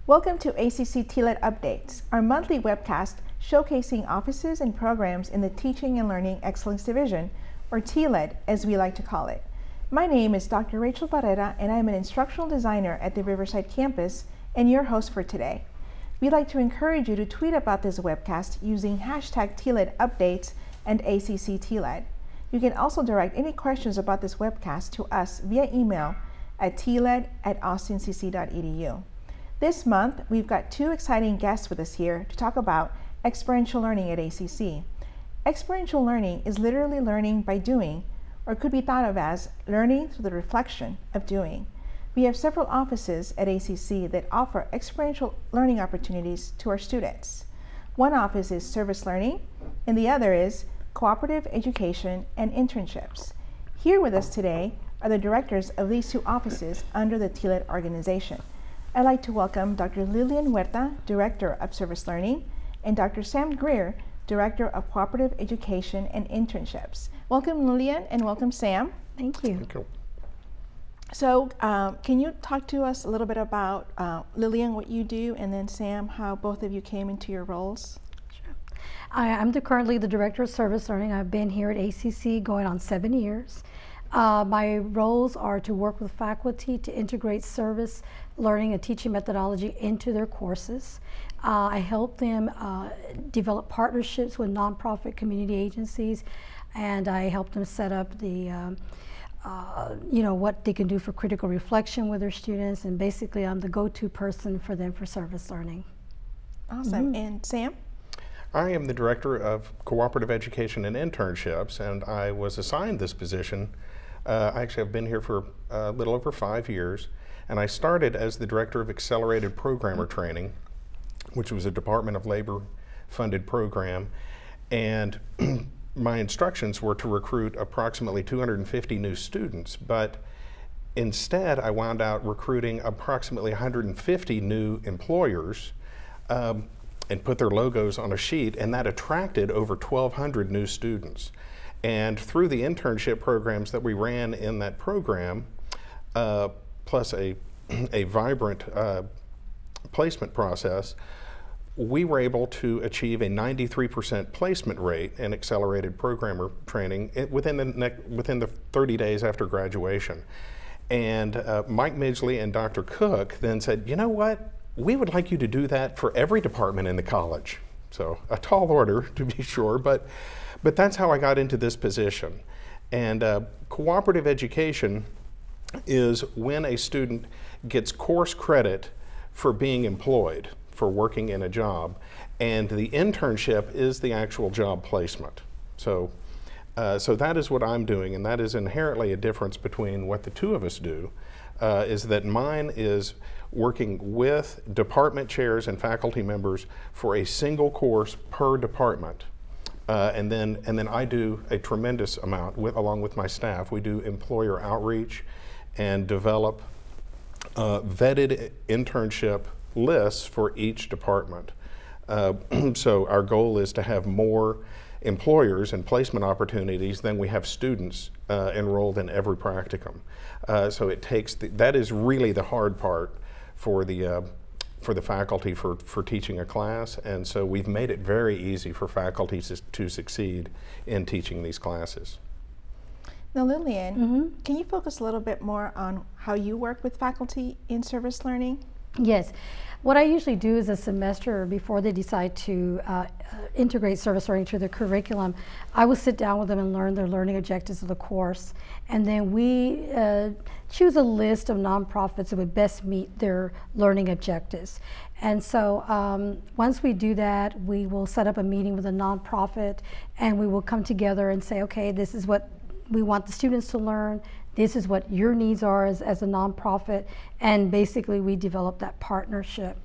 Welcome to ACC TLED Updates, our monthly webcast showcasing offices and programs in the Teaching and Learning Excellence Division, or TLED as we like to call it. My name is Dr. Rachel Barrera, and I'm an instructional designer at the Riverside campus and your host for today. We'd like to encourage you to tweet about this webcast using hashtag TLED Updates and ACC TLED. You can also direct any questions about this webcast to us via email at tled@austincc.edu. This month, we've got two exciting guests with us here to talk about experiential learning at ACC. Experiential learning is literally learning by doing, or could be thought of as learning through the reflection of doing. We have several offices at ACC that offer experiential learning opportunities to our students. One office is service learning, and the other is cooperative education and internships. Here with us today are the directors of these two offices under the TLED organization. I'd like to welcome Dr. Lillian Huerta, Director of Service Learning, and Dr. Sam Greer, Director of Cooperative Education and Internships. Welcome, Lillian, and welcome, Sam. Thank you. Thank you. So, can you talk to us a little bit about, Lillian, what you do, and then Sam, how both of you came into your roles? Sure. I'm currently the Director of Service Learning. I've been here at ACC going on 7 years. My roles are to work with faculty to integrate service learning and teaching methodology into their courses. I help them develop partnerships with nonprofit community agencies, and I help them set up the what they can do for critical reflection with their students, and basically I'm the go-to person for them for service learning. Awesome. Mm-hmm. And Sam? I am the Director of Cooperative Education and Internships, and I was assigned this position. Actually, I've been here for a little over 5 years, and I started as the Director of Accelerated Programmer Training, which was a Department of Labor funded program, and my instructions were to recruit approximately 250 new students, but instead I wound out recruiting approximately 150 new employers and put their logos on a sheet, and that attracted over 1,200 new students. And through the internship programs that we ran in that program, plus a vibrant placement process, we were able to achieve a 93% placement rate in accelerated programmer training within the 30 days after graduation. And Mike Midgley and Dr. Cook then said, you know what, we would like you to do that for every department in the college. So a tall order, to be sure, but that's how I got into this position. And cooperative education is when a student gets course credit for being employed, for working in a job, and the internship is the actual job placement. So that is what I'm doing, and that is inherently a difference between what the two of us do, is that mine is working with department chairs and faculty members for a single course per department. And then I do a tremendous amount, along with my staff. We do employer outreach and develop vetted internship lists for each department. So our goal is to have more employers and placement opportunities than we have students enrolled in every practicum. So it takes, that is really the hard part for the faculty for teaching a class, and so we've made it very easy for faculty to succeed in teaching these classes. Now, Lillian, can you focus a little bit more on how you work with faculty in service learning? Yes. What I usually do is a semester before they decide to integrate service learning to their curriculum, I will sit down with them and learn their learning objectives of the course. And then we choose a list of nonprofits that would best meet their learning objectives. And so once we do that, we will set up a meeting with a nonprofit, and we will come together and say, okay, this is what we want the students to learn. This is what your needs are as a nonprofit, and basically we develop that partnership.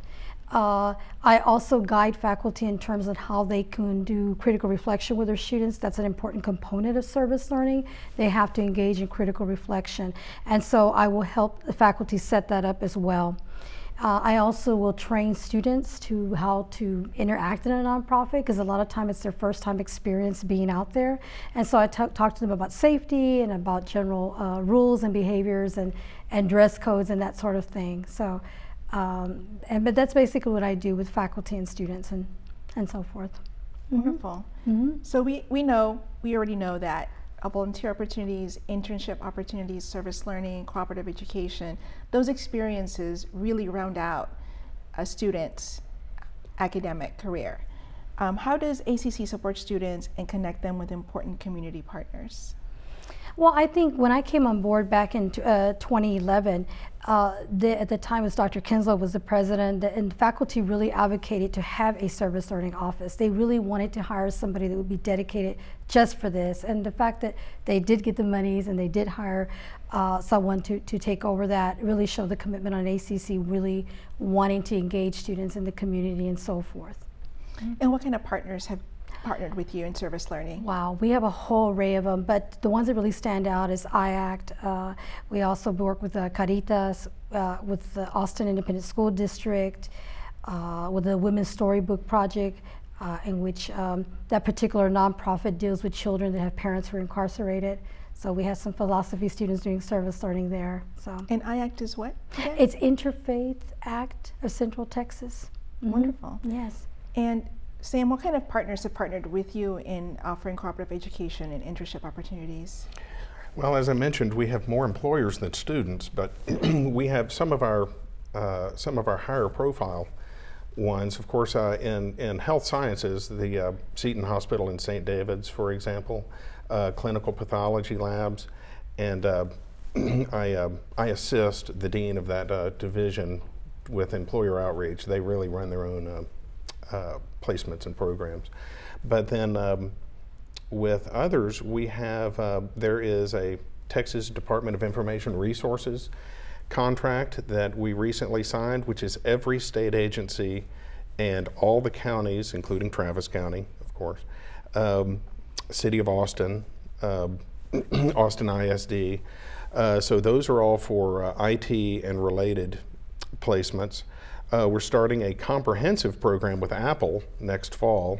I also guide faculty in terms of how they can do critical reflection with their students. That's an important component of service learning. They have to engage in critical reflection, and so I will help the faculty set that up as well. I also will train students to how to interact in a nonprofit, because a lot of time it's their first time experience being out there. And so I talk to them about safety and about general rules and behaviors and dress codes and that sort of thing. So But that's basically what I do with faculty and students and so forth. Wonderful. So we already know that volunteer opportunities, internship opportunities, service learning, cooperative education, those experiences really round out a student's academic career. How does ACC support students and connect them with important community partners? Well, I think when I came on board back in 2011, at the time as Dr. Kinslow was the president, and faculty really advocated to have a service learning office. They really wanted to hire somebody that would be dedicated just for this. And the fact that they did get the monies and they did hire someone to take over that really showed the commitment on ACC really wanting to engage students in the community and so forth. And what kind of partners have partnered with you in service learning? Wow, we have a whole array of them, but the ones that really stand out is IACT. We also work with Caritas, with the Austin Independent School District, with the Women's Storybook Project, in which that particular nonprofit deals with children that have parents who are incarcerated. So we have some philosophy students doing service learning there. So. And IACT is what? Okay. It's Interfaith Act of Central Texas. Wonderful. Yes. And Sam, what kind of partners have partnered with you in offering cooperative education and internship opportunities? Well, as I mentioned, we have more employers than students, but we have some of our higher profile ones. Of course, in health sciences, the Seton Hospital in St. David's, for example, clinical pathology labs, and I assist the dean of that division with employer outreach. They really run their own placements and programs. But then with others, we have, there is a Texas Department of Information Resources contract that we recently signed, which is every state agency and all the counties, including Travis County, of course, City of Austin, Austin ISD. So those are all for IT and related placements. We're starting a comprehensive program with Apple next fall.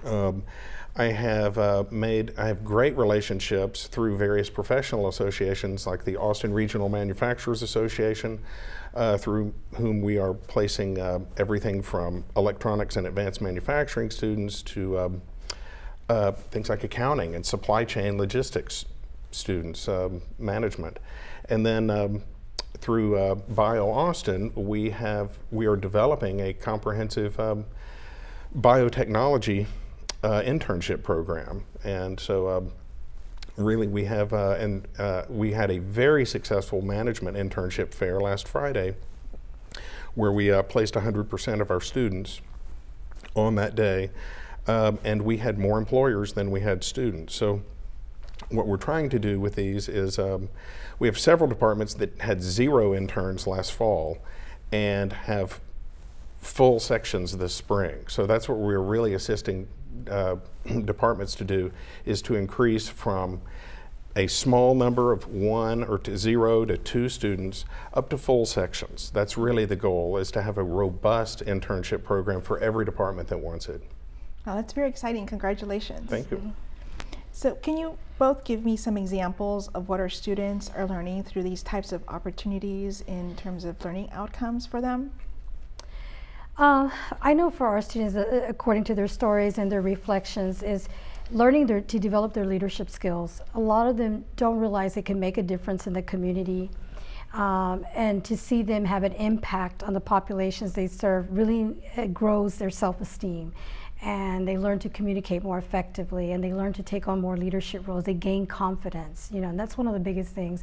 I have great relationships through various professional associations like the Austin Regional Manufacturers Association, through whom we are placing everything from electronics and advanced manufacturing students to things like accounting and supply chain logistics students, management. And then through Bio Austin, we are developing a comprehensive biotechnology internship program. And so really we have, we had a very successful management internship fair last Friday where we placed 100% of our students on that day. And we had more employers than we had students. So what we're trying to do with these is we have several departments that had 0 interns last fall and have full sections this spring. So that's what we're really assisting departments to do, is to increase from a small number of 1 or 0 to 2 students up to full sections. That's really the goal, is to have a robust internship program for every department that wants it. Oh, that's very exciting. Congratulations. Thank you. So can you both give me some examples of what our students are learning through these types of opportunities in terms of learning outcomes for them? I know for our students, according to their stories and their reflections, is learning to develop their leadership skills. A lot of them don't realize they can make a difference in the community. And to see them have an impact on the populations they serve really grows their self-esteem. And they learn to communicate more effectively, and they learn to take on more leadership roles. They gain confidence, and that's one of the biggest things.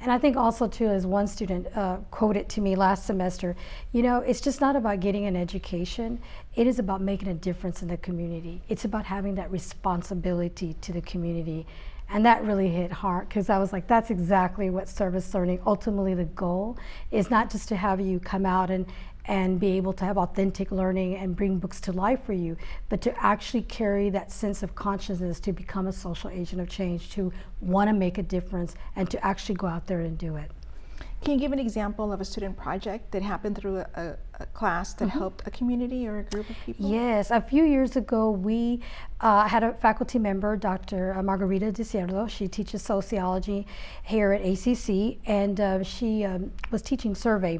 And I think also too, as one student quoted to me last semester, it's just not about getting an education. It is about making a difference in the community. It's about having that responsibility to the community. And that really hit hard, because I was like, that's exactly what service learning, ultimately the goal, is not just to have you come out and be able to have authentic learning and bring books to life for you, but to actually carry that sense of consciousness to become a social agent of change, to want to make a difference, and to actually go out there and do it. Can you give an example of a student project that happened through class that helped a community or a group of people? Yes, a few years ago we had a faculty member, Dr. Margarita DeCierdo. She teaches sociology here at ACC, and she was teaching survey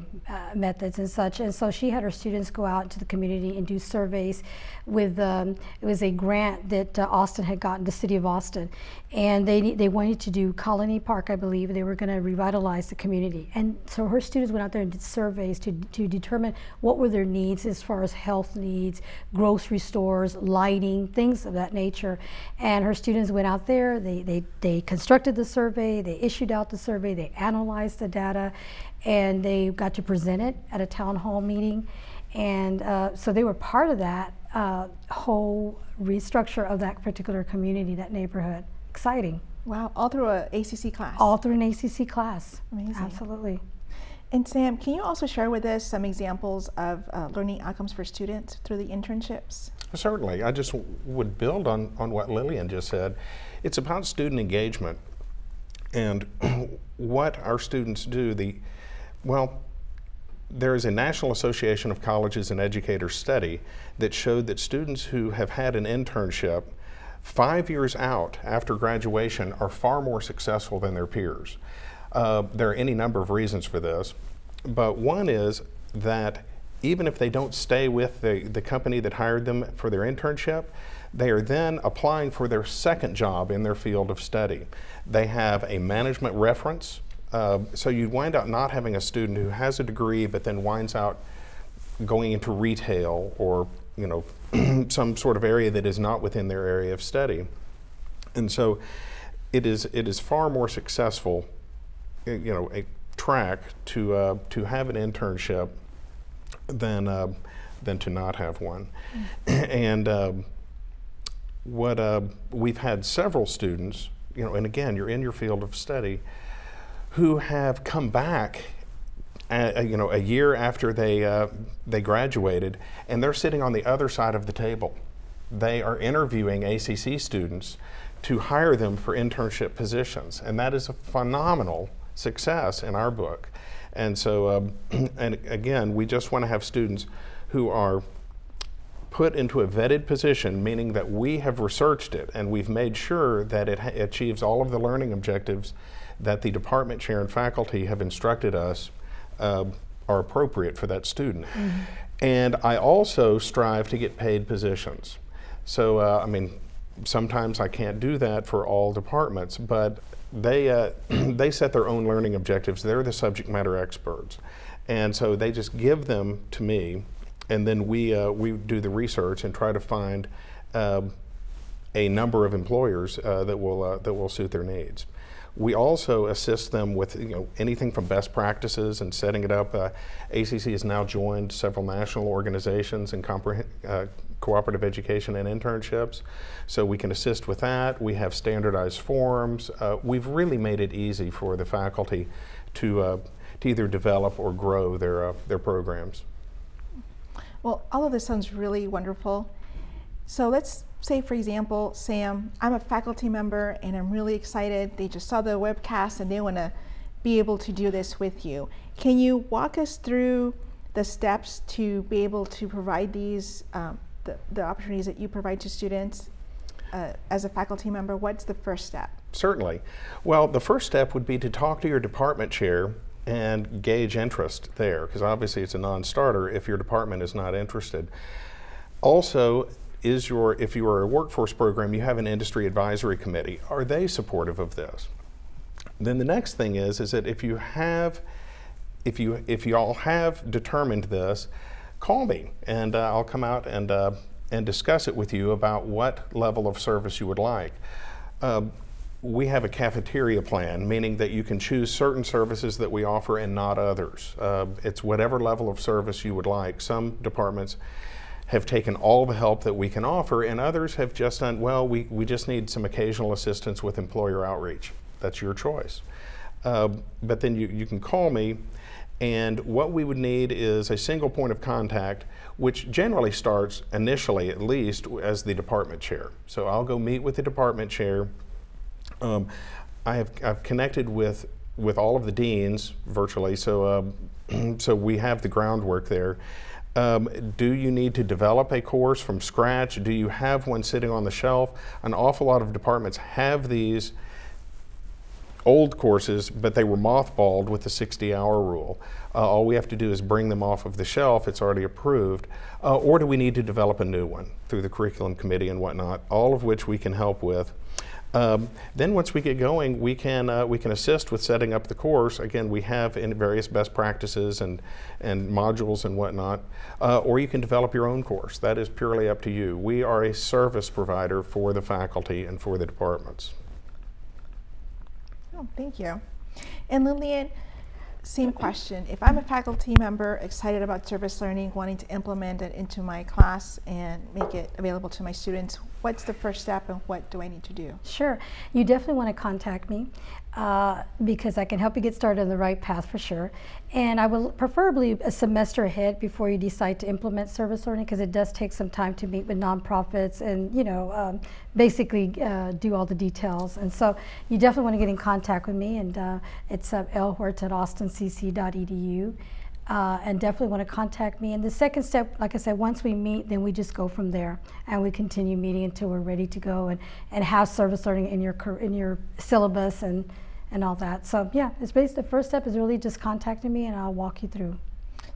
methods and such, and so she had her students go out into the community and do surveys with, it was a grant that Austin had gotten, the city of Austin, and they wanted to do Colony Park, I believe. They were going to revitalize the community, and so her students went out there and did surveys to determine what were their needs as far as health needs, grocery stores, lighting, things of that nature. And her students went out there, they constructed the survey, they issued out the survey, they analyzed the data, and they got to present it at a town hall meeting. And so they were part of that whole restructure of that particular community, that neighborhood. Exciting. Wow, all through an ACC class? All through an ACC class. Amazing. Absolutely. And Sam, can you also share with us some examples of learning outcomes for students through the internships? Certainly. I just would build on what Lillian just said. It's about student engagement and what our students do. Well, there is a National Association of Colleges and Educators study that showed that students who have had an internship 5 years out after graduation are far more successful than their peers. There are any number of reasons for this, but one is that even if they don't stay with the company that hired them for their internship, they are then applying for their second job in their field of study. They have a management reference, so you wind up not having a student who has a degree but then winds out going into retail or some sort of area that is not within their area of study. And so it is far more successful, a track to have an internship than to not have one. And we've had several students, and again, you're in your field of study, who have come back a year after they graduated, and they're sitting on the other side of the table. They are interviewing ACC students to hire them for internship positions, and that is a phenomenal success in our book. And so, and again, we just want to have students who are put into a vetted position, meaning that we have researched it and we've made sure that it achieves all of the learning objectives that the department chair and faculty have instructed us are appropriate for that student. Mm-hmm. And I also strive to get paid positions. So, I mean, sometimes I can't do that for all departments, but they set their own learning objectives. They're the subject matter experts. And so they just give them to me, and then we do the research and try to find a number of employers that will suit their needs. We also assist them with anything from best practices and setting it up. ACC has now joined several national organizations in cooperative education and internships, so we can assist with that. We have standardized forms. We've really made it easy for the faculty to either develop or grow their programs. Well, all of this sounds really wonderful. So let's say, for example, Sam, I'm a faculty member and I'm really excited. They just saw the webcast and they want to be able to do this with you. Can you walk us through the steps to be able to provide these, the opportunities that you provide to students as a faculty member? What's the first step? Certainly. Well, the first step would be to talk to your department chair and gauge interest there, because obviously it's a non-starter if your department is not interested. Also, if you are a workforce program, you have an industry advisory committee. Are they supportive of this? Then the next thing is that if you all have determined this, call me and I'll come out and discuss it with you about what level of service you would like. We have a cafeteria plan, meaning that you can choose certain services that we offer and not others. It's whatever level of service you would like. Some departments have taken all the help that we can offer, and others have just done, well, we just need some occasional assistance with employer outreach. That's your choice. But then you can call me, and what we would need is a single point of contact, which generally starts initially, at least, as the department chair. So I'll go meet with the department chair. I've connected with with all of the deans virtually, so so we have the groundwork there. Do you need to develop a course from scratch? Do you have one sitting on the shelf? An awful lot of departments have these old courses, but they were mothballed with the 60-hour rule. All we have to do is bring them off of the shelf. It's already approved. Or do we need to develop a new one through the curriculum committee and whatnot, all of which we can help with. Then once we get going, we can assist with setting up the course. Again, we have in various best practices and modules and whatnot. Or you can develop your own course. That is purely up to you. We are a service provider for the faculty and for the departments. Oh, thank you. And Lillian, same question. If I'm a faculty member excited about service learning, wanting to implement it into my class and make it available to my students, what's the first step and what do I need to do? Sure. You definitely want to contact me because I can help you get started on the right path for sure. And I will preferably a semester ahead before you decide to implement service learning, because it does take some time to meet with nonprofits and, you know, basically do all the details. And so you definitely want to get in contact with me, and it's lhortz@austincc.edu. And definitely want to contact me. And the second step, like I said, once we meet, then we just go from there, and we continue meeting until we're ready to go and have service learning in your syllabus and all that. So yeah, it's basically the first step is really just contacting me, and I'll walk you through.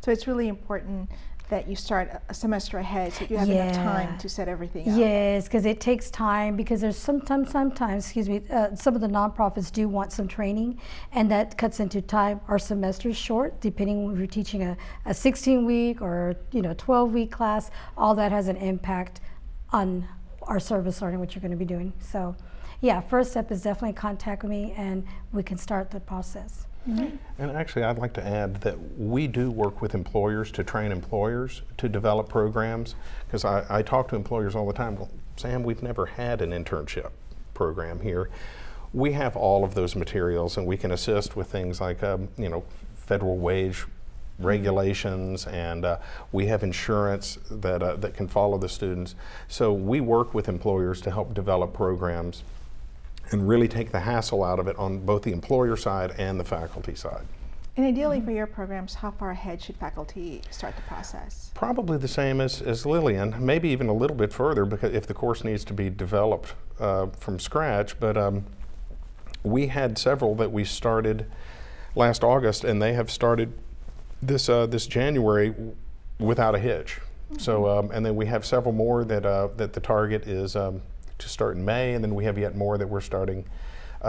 So it's really important that you start a semester ahead so you have enough time to set everything up. Yes, because it takes time, because there's sometimes, excuse me, some of the nonprofits do want some training, and that cuts into time. Our semester's short, depending if you're teaching a 16-week or 12-week class. All that has an impact on our service learning, what you're going to be doing. So yeah, first step is definitely contact with me, and we can start the process. Mm-hmm. And actually, I'd like to add that we do work with employers to train employers to develop programs, because I talk to employers all the time. Well, Sam, we've never had an internship program here. We have all of those materials, and we can assist with things like federal wage regulations, and we have insurance that can follow the students. So we work with employers to help develop programs and really take the hassle out of it on both the employer side and the faculty side. And ideally for your programs, how far ahead should faculty start the process? Probably the same as Lillian, maybe even a little bit further, because if the course needs to be developed from scratch. But we had several that we started last August, and they have started this January without a hitch. Mm-hmm. So and then we have several more that the target is to start in May, and then we have yet more that we're starting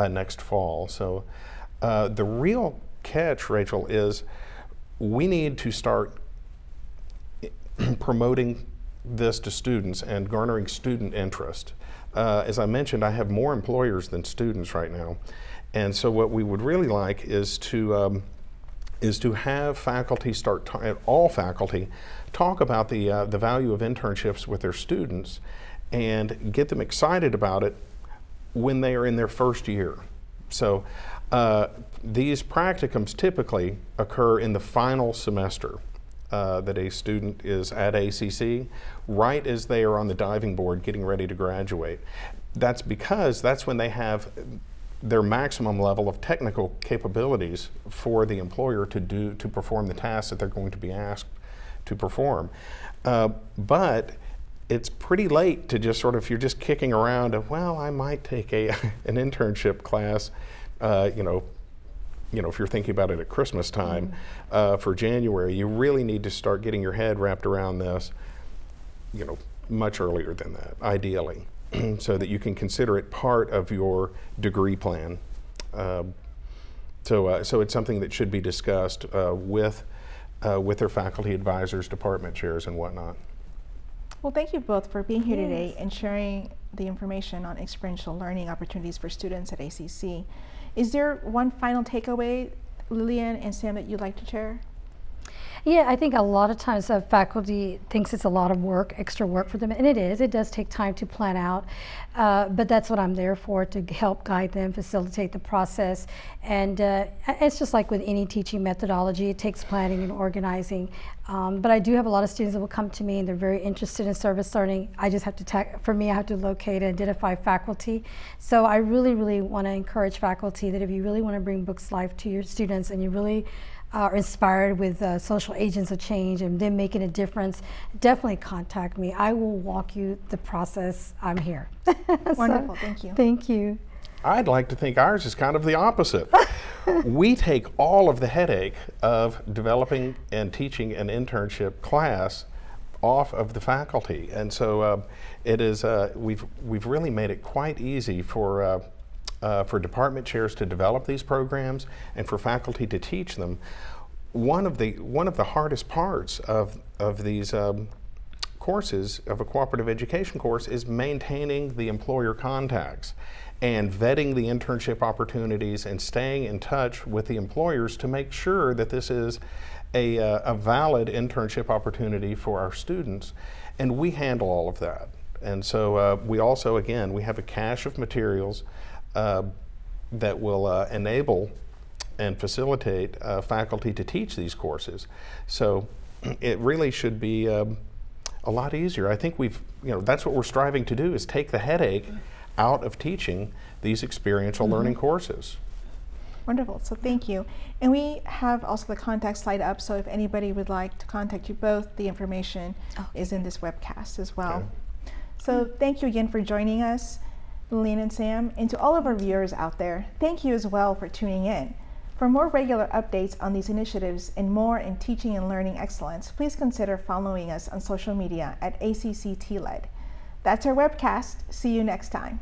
next fall. So the real catch, Rachel, is we need to start promoting this to students and garnering student interest. As I mentioned, I have more employers than students right now, and so what we would really like is to have faculty all faculty talk about the value of internships with their students, and get them excited about it when they are in their first year. So these practicums typically occur in the final semester that a student is at ACC, right as they are on the diving board getting ready to graduate. That's because that's when they have their maximum level of technical capabilities for the employer to perform the tasks that they're going to be asked to perform. But it's pretty late to just if you're just kicking around of, well, I might take an internship class, if you're thinking about it at Christmas time, for January. You really need to start getting your head wrapped around this, much earlier than that, ideally, so that you can consider it part of your degree plan. So it's something that should be discussed with their faculty advisors, department chairs, and whatnot. Well, thank you both for being here today and sharing the information on experiential learning opportunities for students at ACC. Is there one final takeaway, Lillian and Sam, that you'd like to share? Yeah, I think a lot of times faculty thinks it's a lot of work, extra work for them, and it is. It does take time to plan out, but that's what I'm there for, to help guide them, facilitate the process. And it's just like with any teaching methodology, it takes planning and organizing. But I do have a lot of students that will come to me and they're very interested in service learning. I just have to, for me, I have to locate and identify faculty. So I really, really want to encourage faculty that if you really want to bring books life to your students and you really are inspired with social agents of change and them making a difference, definitely contact me. I will walk you the process. I'm here. Wonderful, So, thank you. Thank you. I'd like to think ours is kind of the opposite. We take all of the headache of developing and teaching an internship class off of the faculty, and so it is. We've really made it quite easy for department chairs to develop these programs and for faculty to teach them. One of the hardest parts of these courses, of a cooperative education course, is maintaining the employer contacts and vetting the internship opportunities and staying in touch with the employers to make sure that this is a valid internship opportunity for our students. And we handle all of that. And so we also, again, we have a cache of materials that will enable and facilitate faculty to teach these courses. So it really should be a lot easier. I think that's what we're striving to do, is take the headache out of teaching these experiential learning courses. Wonderful, so thank you. And we have also the contact slide up, so if anybody would like to contact you both, the information is in this webcast as well. Okay. So thank you again for joining us, Lillian and Sam, and to all of our viewers out there, thank you as well for tuning in. For more regular updates on these initiatives and more in teaching and learning excellence, please consider following us on social media at ACC TLED. That's our webcast. See you next time.